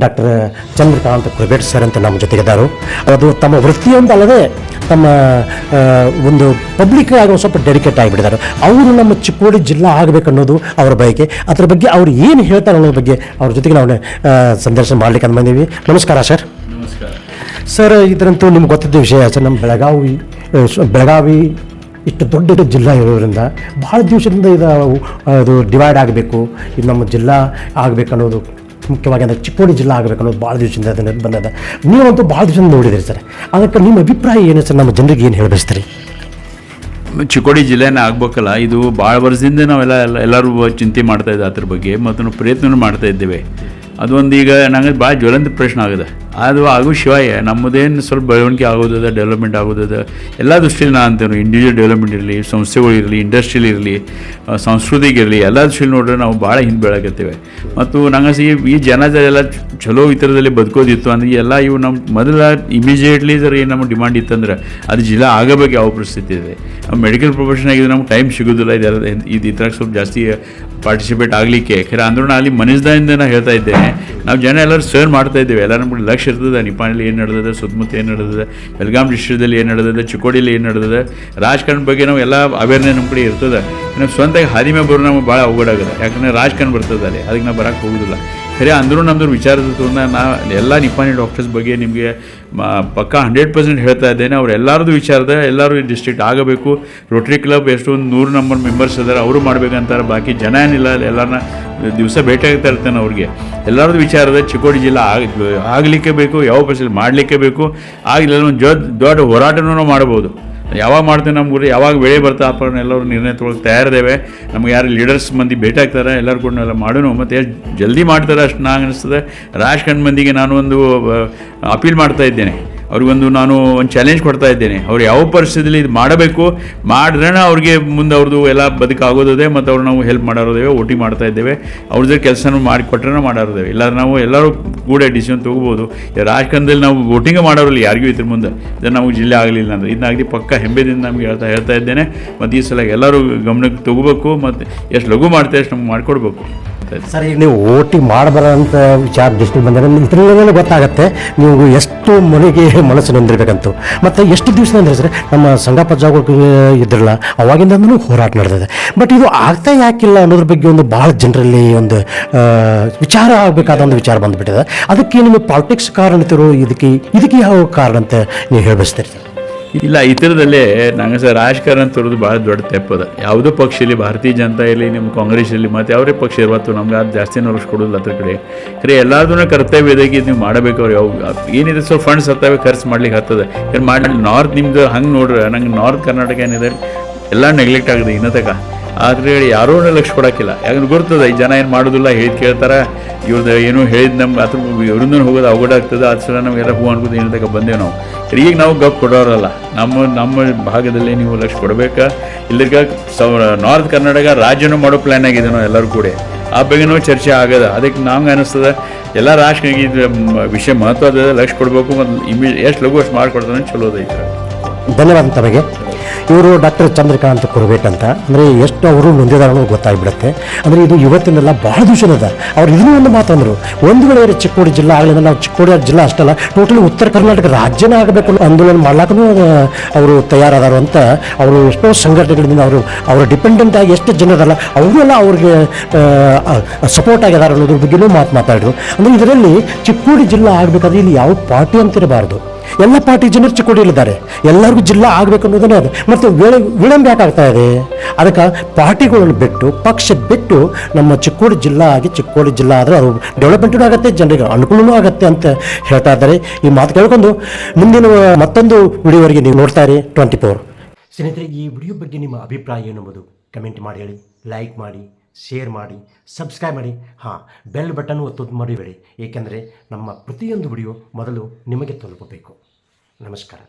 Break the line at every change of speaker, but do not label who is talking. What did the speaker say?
Doctor Chandrakant Kurbet sir ಅಂತ ನಮ್ಮ ಜೊತೆಗಿದ್ದಾರೆ. ಅದು ತಮ್ಮ ವೃತ್ತಿಯೊಂದಲ್ಲದೆ ತಮ್ಮ ಒಂದು ಪಬ್ಲಿಕ್ ಆಗಿ ಸ್ವಲ್ಪ ಡೆಡಿಕೇಟ್ ಆಗಿಬಿಟ್ಟಿದ್ದಾರೆ. ಅವರು ನಮ್ಮ ಚಿಕ್ಕೋಡಿ ಜಿಲ್ಲಾ ಆಗಬೇಕನ್ನೋದು ಅವರ ಬಯಕೆ. ಅದರ ಬಗ್ಗೆ ಅವ್ರು ಏನು ಹೇಳ್ತಾರೆ ಅನ್ನೋದ್ರ ಬಗ್ಗೆ ಅವ್ರ ಜೊತೆಗೆ ನಾವು ಸಂದರ್ಶನ ಮಾಡ್ಲಿಕ್ಕೆ ಅಂತ ಬಂದೀವಿ. ನಮಸ್ಕಾರ ಸರ್.
ನಮಸ್ಕಾರ
ಸರ್. ಇದರಂತೂ ನಿಮ್ಗೆ ಗೊತ್ತಿದ್ದ ವಿಷಯ ಸರ್, ನಮ್ಮ ಬೆಳಗಾವಿ ಇಷ್ಟು ದೊಡ್ಡ ಜಿಲ್ಲಾ ಇರೋದ್ರಿಂದ ಭಾಳ ದಿವಸದಿಂದ ಇದು ಡಿವೈಡ್ ಆಗಬೇಕು, ಇದು ನಮ್ಮ ಜಿಲ್ಲಾ ಆಗಬೇಕನ್ನೋದು ಮುಖ್ಯವಾಗಿ ಅಂದರೆ ಚಿಕ್ಕೋಡಿ ಜಿಲ್ಲಾ ಆಗಬೇಕು ಅನ್ನೋದು ಭಾಳ ದಿವಸದಿಂದ ಅದನ್ನು ಬಂದದ. ನೀವಂತೂ ಭಾಳ ದಿವಸದಿಂದ ನೋಡಿದಿರಿ ಸರ್. ಅದಕ್ಕೆ ನಿಮ್ಮ ಅಭಿಪ್ರಾಯ ಏನು ಸರ್? ನಮ್ಮ ಜನರಿಗೆ ಏನು ಹೇಳಬಯಸ್ತೀರಿ?
ಚಿಕ್ಕೋಡಿ ಜಿಲ್ಲೆನ ಆಗ್ಬೇಕಲ್ಲ, ಇದು ಭಾಳ ವರ್ಷದಿಂದ ಎಲ್ಲರೂ ಚಿಂತೆ ಮಾಡ್ತಾ ಇದ್ದೆ ಅದ್ರ ಬಗ್ಗೆ, ಮತ್ತು ನಾವು ಪ್ರಯತ್ನ ಮಾಡ್ತಾ ಇದ್ದೇವೆ. ಅದೊಂದು ಈಗ ನಂಗೆ ಭಾಳ ಜ್ವಲಂತ ಪ್ರಶ್ನೆ ಆಗಿದೆ. ಅದು ಆಗೋ ಶಿವಾಯ ನಮ್ಮದೇನು ಸ್ವಲ್ಪ ಬೆಳವಣಿಗೆ ಆಗೋದದ, ಡೆವಲಪ್ಮೆಂಟ್ ಆಗೋದದ ಎಲ್ಲ ದೃಷ್ಟಿಯಲ್ಲಿ ನಾನು ಅಂತೇನು. ಇಂಡಿವಿಜುವಲ್ ಡೆವಲಪ್ಮೆಂಟ್ ಇರಲಿ, ಸಂಸ್ಥೆಗಳಿರಲಿ, ಇಂಡಸ್ಟ್ರಿಯಲ್ ಇರಲಿ, ಸಾಂಸ್ಕೃತಿಕ ಇರಲಿ, ಎಲ್ಲ ದೃಷ್ಟಿಯಲ್ಲಿ ನೋಡ್ರೆ ನಾವು ಭಾಳ ಹಿಂದೆ ಬೆಳಕತ್ತೇವೆ. ಮತ್ತು ನಂಗೆ ಈ ಜನರೆಲ್ಲ ಚಲೋ ವಿತರದಲ್ಲಿ ಬದುಕೋದಿತ್ತು ಅಂದ್ರೆ ಎಲ್ಲ ಇವು ನಮ್ಮ ಮೊದಲ ಇಮಿಜಿಯೇಟ್ಲಿ ಏನು ನಮ್ಮ ಡಿಮಾಂಡ್ ಇತ್ತಂದ್ರೆ ಅದು ಜಿಲ್ಲಾ ಆಗಬೇಕು. ಯಾವ ಪರಿಸ್ಥಿತಿ ಇದೆ, ಮೆಡಿಕಲ್ ಪ್ರೊಫೆಷನ್ ಆಗಿದೆ, ನಮ್ಗೆ ಟೈಮ್ ಸಿಗೋದಿಲ್ಲ ಇದ್ರಾಗ ಸ್ವಲ್ಪ ಜಾಸ್ತಿ ಪಾರ್ಟಿಸಿಪೇಟ್ ಆಗಲಿಕ್ಕೆ. ಖರೆ ಅಂದ್ರೂ ನಾನು ಅಲ್ಲಿ ಮನಸ್ಸಿಂದ ನಾನು ಹೇಳ್ತಾ ಇದ್ದೇನೆ, ನಾವು ಜನ ಎಲ್ಲರೂ ಸರ್ವ್ ಮಾಡ್ತಾ ಇದ್ದೇವೆ. ಎಲ್ಲ ನಮ್ಗೆ ಲಕ್ಷ್ಯ ಇರ್ತದೆ, ನಿಪಾಣಿಲಿ ಏನು ನಡೆದಿದೆ, ಸುತ್ತಮುತ್ತ ಏನು ನಡೆದಿದೆ, ಬೆಳಗಾಂ ಡಿಸ್ಟ್ರಿಕ್ಟಲ್ಲಿ ಏನು ನಡೆದಿದೆ, ಚಿಕ್ಕೋಡಿಯಲ್ಲಿ ಏನು ನಡೆದಿದೆ, ರಾಜಕಾರಣ ಬಗ್ಗೆ ನಾವು ಎಲ್ಲ ಅವೇರ್ನೆಸ್ ನಮ್ಮ ಕಡೆ ಇರ್ತದೆ. ನಾವು ಸ್ವಂತಾಗಿ ಹಾದಿ ಮೇಲೆ ಬರೋ ನಮ್ಗೆ ಭಾಳ ಅವಘಡಾಗಿದೆ, ಯಾಕಂದರೆ ರಾಜಕಾರಣ ಬರ್ತದೆ ಅಲ್ಲಿ, ಅದಕ್ಕೆ ನಾವು ಬರೋಕ್ಕೆ ಹೋಗೋದಿಲ್ಲ. ಖರೆ ಅಂದರೂ ನಮ್ಮದು ವಿಚಾರದ ನಾ ಎಲ್ಲ ನಿಪಾಣಿ ಡಾಕ್ಟರ್ಸ್ ಬಗ್ಗೆ ನಿಮಗೆ ಪಕ್ಕಾ 100% ಹೇಳ್ತಾ ಇದ್ದೇನೆ. ಅವ್ರು ಎಲ್ಲರದು ವಿಚಾರದ ಎಲ್ಲರೂ ಡಿಸ್ಟ್ರಿಕ್ಟ್ ಆಗಬೇಕು. ರೋಟ್ರಿ ಕ್ಲಬ್ ಎಷ್ಟೊಂದು 100 ನಂಬರ್ ಮೆಂಬರ್ಸ್ ಇದ್ದಾರೆ, ಅವರು ಮಾಡ್ಬೇಕಂತಾರೆ. ಬಾಕಿ ಜನ ಏನಿಲ್ಲ, ಎಲ್ಲರನ್ನ ದಿವಸ ಭೇಟಿಯಾಗ್ತಾ ಇರ್ತೇನೆ ಅವ್ರಿಗೆ. ಎಲ್ಲರದ್ದು ವಿಚಾರದ ಚಿಕ್ಕೋಡಿ ಜಿಲ್ಲಾ ಆಗಲಿಕ್ಕೆ ಬೇಕು, ಯಾವ ಪರಿಸ್ಥಿತಿ ಮಾಡಲಿಕ್ಕೆ ಬೇಕು. ಆಗಲಿಲ್ಲ ಒಂದು ದೊಡ್ಡ ಹೋರಾಟನೂ ನಾವು ಮಾಡ್ಬೋದು. ಯಾವಾಗ ಮಾಡ್ತೇವೆ ನಮ್ಮ ಊರಿಗೆ, ಯಾವಾಗ ಬೆಳೆ ಬರ್ತಾ ಅಪ್ಪನ ಎಲ್ಲರೂ ನಿರ್ಣಯ ತೊಗೊಳಕ್ಕೆ ತಯಾರಿದ್ದೇವೆ. ನಮ್ಗೆ ಯಾರು ಲೀಡರ್ಸ್ ಮಂದಿ ಭೇಟಿ ಆಗ್ತಾರೆ, ಎಲ್ಲರೂ ಕೂಡ ಎಲ್ಲ ಮಾಡೋಣ. ಮತ್ತು ಎಷ್ಟು ಜಲ್ದಿ ಮಾಡ್ತಾರೆ ಅಷ್ಟು ನಂಗೆ ಅನಿಸ್ತದೆ. ರಾಜಕಾರಣ ಮಂದಿಗೆ ನಾನು ಒಂದು ಅಪೀಲ್ ಮಾಡ್ತಾ ಇದ್ದೇನೆ, ಅವ್ರಿಗೊಂದು ನಾನು ಒಂದು ಚಾಲೆಂಜ್ ಕೊಡ್ತಾ ಇದ್ದೇನೆ. ಅವ್ರು ಯಾವ ಪರಿಸ್ಥಿತಿಯಲ್ಲಿ ಇದು ಮಾಡಬೇಕು, ಮಾಡಿದ್ರೇ ಅವ್ರಿಗೆ ಮುಂದೆ ಅವ್ರದ್ದು ಎಲ್ಲ ಬದುಕಾಗೋದಿದೆ. ಮತ್ತು ಅವ್ರು ನಾವು ಹೆಲ್ಪ್ ಮಾಡೋದೇವೆ, ವೋಟಿಂಗ್ ಮಾಡ್ತಾ ಇದ್ದೇವೆ. ಅವ್ರ ಜೊತೆ ಕೆಲಸನೂ ಮಾಡಿಕೊಟ್ರೆ ಮಾಡೋದೇವೆ. ಇಲ್ಲ ನಾವು ಎಲ್ಲರೂ ಕೂಡ ಡಿಸಿಷನ್ ತೊಗೋಬೋದು. ರಾಜಕಾರಣದಲ್ಲಿ ನಾವು ವೋಟಿಂಗ್ ಮಾಡೋರಲ್ಲಿ ಯಾರಿಗೂ ಇದ್ರ ಮುಂದೆ ಇದು ನಾವು ಜಿಲ್ಲೆ ಆಗಲಿಲ್ಲ ಅಂದರೆ ಇದನ್ನಾಗಲಿ ಪಕ್ಕ ಹೆಮ್ಮೆದಿಂದ ನಮಗೆ ಹೇಳ್ತಾ ಇದ್ದೇನೆ. ಮತ್ತು ಈ ಸಲ ಎಲ್ಲರೂ ಗಮನಕ್ಕೆ ತೊಗೋಬೇಕು, ಮತ್ತು ಎಷ್ಟು ಲಘು ಮಾಡ್ತೇವೆ ಅಷ್ಟು ನಮ್ಗೆ ಮಾಡಿಕೊಡ್ಬೇಕು.
ಸರ್, ಈಗ ನೀವು ಓಟಿ ಮಾಡಬಾರಂತ ವಿಚಾರ ದೃಷ್ಟಿ ಬಂದರೆ ಇದರಲ್ಲೇ ಗೊತ್ತಾಗುತ್ತೆ ನೀವು ಎಷ್ಟು ಮನಸ್ಸು ನೊಂದಿರ್ಬೇಕಂತೂ. ಮತ್ತು ಎಷ್ಟು ದಿವಸ ಅಂದರೆ ಸರ್, ನಮ್ಮ ಸಂಗಪ್ಪ ಜಾಗೃತಿ ಇದ್ರಲ್ಲ ಅವಾಗಿಂದನೂ ಹೋರಾಟ ನಡೆದಿದೆ. ಬಟ್ ಇದು ಆಗ್ತಾ ಯಾಕಿಲ್ಲ ಅನ್ನೋದ್ರ ಬಗ್ಗೆ ಒಂದು ಭಾಳ ಜನರಲ್ಲಿ ಒಂದು ವಿಚಾರ ಆಗಬೇಕಾದ ಒಂದು ವಿಚಾರ ಬಂದುಬಿಟ್ಟಿದೆ. ಅದಕ್ಕೆ ನಿಮ್ಮ ಪಾಲಿಟಿಕ್ಸ್ ಕಾರಣ ಅಂತೀರೋ, ಇದಕ್ಕೆ ಯಾವ ಕಾರಣ ಅಂತ ನೀವು ಹೇಳಬಯಸ್ತೀರಿ ಸರ್?
ಇಲ್ಲ, ಈ ಥರದಲ್ಲೇ ನಂಗೆ ಸರ್ ರಾಜಕಾರಣ ತರೋದು ಭಾಳ ದೊಡ್ಡ ತೆಪ್ಪದ. ಯಾವುದೋ ಪಕ್ಷ ಇರಲಿ, ಭಾರತೀಯ ಜನತಾ ಇರಲಿ, ನಿಮ್ಮ ಕಾಂಗ್ರೆಸ್ ಇರಲಿ, ಮತ್ತು ಯಾವುದೇ ಪಕ್ಷ ಇರ್ವತ್ತು ನಮ್ಗೆ ಅದು ಜಾಸ್ತಿ ನೋಡಿಸ್ ಕೊಡೋದಿಲ್ಲ ಅದ್ರ ಕಡೆ. ಖರೆ ಎಲ್ಲದನ್ನೂ ಕರ್ತವ್ಯ ಇದಕ್ಕೆ ನೀವು ಮಾಡಬೇಕು. ಅವ್ರು ಯಾವ ಏನಿದೆ ಸ್ವಲ್ಪ ಫಂಡ್ಸ್ ಹತ್ತವೆ, ಖರ್ಚು ಮಾಡ್ಲಿಕ್ಕೆ ಹತ್ತದ. ಮಾಡಿ ನಾರ್ತ್ ನಿಮ್ದು ಹಂಗೆ ನೋಡ್ರೆ ನಂಗೆ ನಾರ್ತ್ ಕರ್ನಾಟಕ ಏನಿದೆ ಎಲ್ಲ ನೆಗ್ಲೆಕ್ಟ್ ಆಗಿದೆ ಇನ್ನೂ ತನಕ. ಆದರೆ ಯಾರೂ ಲಕ್ಷ ಕೊಡೋಕ್ಕಿಲ್ಲ. ಯಾಕಂದ್ರೆ ಗೊರ್ತದೆ ಈ ಜನ ಏನು ಮಾಡೋದಿಲ್ಲ, ಹೇಳಿದ್ ಕೇಳ್ತಾರೆ. ಇವ್ರದ್ದು ಏನೋ ಹೇಳಿದ್ ನಮ್ಗೆ ಅದ್ರ ಇವ್ರದ್ದು ಹೋಗೋದು ಅವಘಡ ಆಗ್ತದೆ. ಅದು ಸಲ ನಮಗೆಲ್ಲ ಹೂ ಅನ್ಬೋದು ಏನು ತನಕ ಬಂದೇವೆ ನಾವು. ಈಗ ನಾವು ಗಪ್ ಕೊಡೋರಲ್ಲ. ನಮ್ಮ ಭಾಗದಲ್ಲಿ ನೀವು ಲಕ್ಷ ಕೊಡಬೇಕಾ. ಇಲ್ಲಿಗ ನಾರ್ತ್ ಕರ್ನಾಟಕ ರಾಜ್ಯನೂ ಮಾಡೋ ಪ್ಲ್ಯಾನ್ ಆಗಿದೆ ನಾವು ಎಲ್ಲರೂ ಕೂಡ. ಆ ಬಗ್ಗೆನೂ ಚರ್ಚೆ ಆಗದ. ಅದಕ್ಕೆ ನಮ್ಗೆ ಅನ್ನಿಸ್ತದೆ ಎಲ್ಲ ರಾಜಕೀಯ ವಿಷಯ ಮಹತ್ವ ಅದ, ಲಕ್ಷ ಕೊಡಬೇಕು. ಮತ್ತು ಎಷ್ಟು ಲಘು ಅಷ್ಟು ಮಾಡಿಕೊಡ್ತಾನೆ ಚಲೋದೈತೆ.
ಧನ್ಯವಾದ ತಮಗೆ. ಇವರು ಡಾಕ್ಟರ್ ಚಂದ್ರಕಾಂತ್ ಕುರ್ಬೇಟ್ ಅಂತ. ಅಂದರೆ ಎಷ್ಟು ಅವರು ನೊಂದಿದ್ದಾರೆ ಅನ್ನೋದು ಗೊತ್ತಾಗ್ಬಿಡುತ್ತೆ. ಅಂದರೆ ಇದು ಇವತ್ತಿನೆಲ್ಲ ಭಾಳ ದಿವಸದ. ಅವ್ರು ಇದನ್ನೂ ಒಂದು ಮಾತಂದರು, ಒಂದು ವೇಳೆ ಚಿಕ್ಕೋಡಿ ಜಿಲ್ಲಾ ಆಗಲಿಲ್ಲ, ನಾವು ಚಿಕ್ಕೋಡಿ ಜಿಲ್ಲಾ ಅಷ್ಟಲ್ಲ ಟೋಟಲಿ ಉತ್ತರ ಕರ್ನಾಟಕ ರಾಜ್ಯನೇ ಆಗಬೇಕು ಅನ್ನೋ ಆಂದೋಲನ ಮಾಡ್ಲಾಕೂ ಅವರು ತಯಾರಾದರು ಅಂತ. ಅವರು ಎಷ್ಟೋ ಸಂಘಟನೆಗಳಿಂದ ಅವರು ಡಿಪೆಂಡೆಂಟ್ ಆಗಿ ಎಷ್ಟು ಜನರಲ್ಲ ಅವರು ಎಲ್ಲ ಅವ್ರಿಗೆ ಸಪೋರ್ಟ್ ಆಗಿದ್ದಾರೆ ಅನ್ನೋದ್ರ ಬಗ್ಗೆಯೂ ಮಾತಾಡಿದ್ರು. ಅಂದರೆ ಇದರಲ್ಲಿ ಚಿಕ್ಕೋಡಿ ಜಿಲ್ಲಾ ಆಗಬೇಕಾದ್ರೆ ಇಲ್ಲಿ ಯಾವ ಪಾರ್ಟಿ ಅಂತಿರಬಾರ್ದು. ಎಲ್ಲ ಪಾರ್ಟಿ ಜನರು ಚಿಕ್ಕೋಡಿಯಲ್ಲಿದ್ದಾರೆ, ಎಲ್ಲರಿಗೂ ಜಿಲ್ಲಾ ಆಗಬೇಕು ಅನ್ನೋದನ್ನೇ ಅದು. ಮತ್ತು ವಿಳಂಬ ಯಾಕಾಗ್ತಾ ಇದೆ? ಅದಕ್ಕೆ ಪಾರ್ಟಿಗಳನ್ನು ಬಿಟ್ಟು, ಪಕ್ಷ ಬಿಟ್ಟು ನಮ್ಮ ಚಿಕ್ಕೋಡಿ ಜಿಲ್ಲಾ ಆಗಿ ಚಿಕ್ಕೋಡಿ ಜಿಲ್ಲಾ ಆದರೆ ಅದು ಡೆವಲಪ್ಮೆಂಟೂ ಆಗುತ್ತೆ, ಜನರಿಗೆ ಅನುಕೂಲವೂ ಆಗುತ್ತೆ ಅಂತ ಹೇಳ್ತಾ ಇದ್ದಾರೆ. ಈ ಮಾತು ಕೇಳ್ಕೊಂಡು ಮುಂದಿನ ಮತ್ತೊಂದು ವಿಡಿಯೋವರೆಗೆ ನೀವು ನೋಡ್ತಾ ಇರಿ 24. ಸ್ನೇಹಿತರೆ, ಈ ವಿಡಿಯೋ ಬಗ್ಗೆ ನಿಮ್ಮ ಅಭಿಪ್ರಾಯ ಏನೆಂಬುದು ಕಮೆಂಟ್ ಮಾಡಿ ಹೇಳಿ, ಲೈಕ್ ಮಾಡಿ, ಶೇರ್ ಮಾಡಿ, ಸಬ್ಸ್ಕ್ರೈಬ್ ಮಾಡಿ. ಬೆಲ್ ಬಟನ್ ಒತ್ತೋದು ಮರಿಬೇಡಿ, ಏಕೆಂದರೆ ನಮ್ಮ ಪ್ರತಿಯೊಂದು ವಿಡಿಯೋ ಮೊದಲು ನಿಮಗೆ ತಲುಪಬೇಕು. ನಮಸ್ಕಾರ.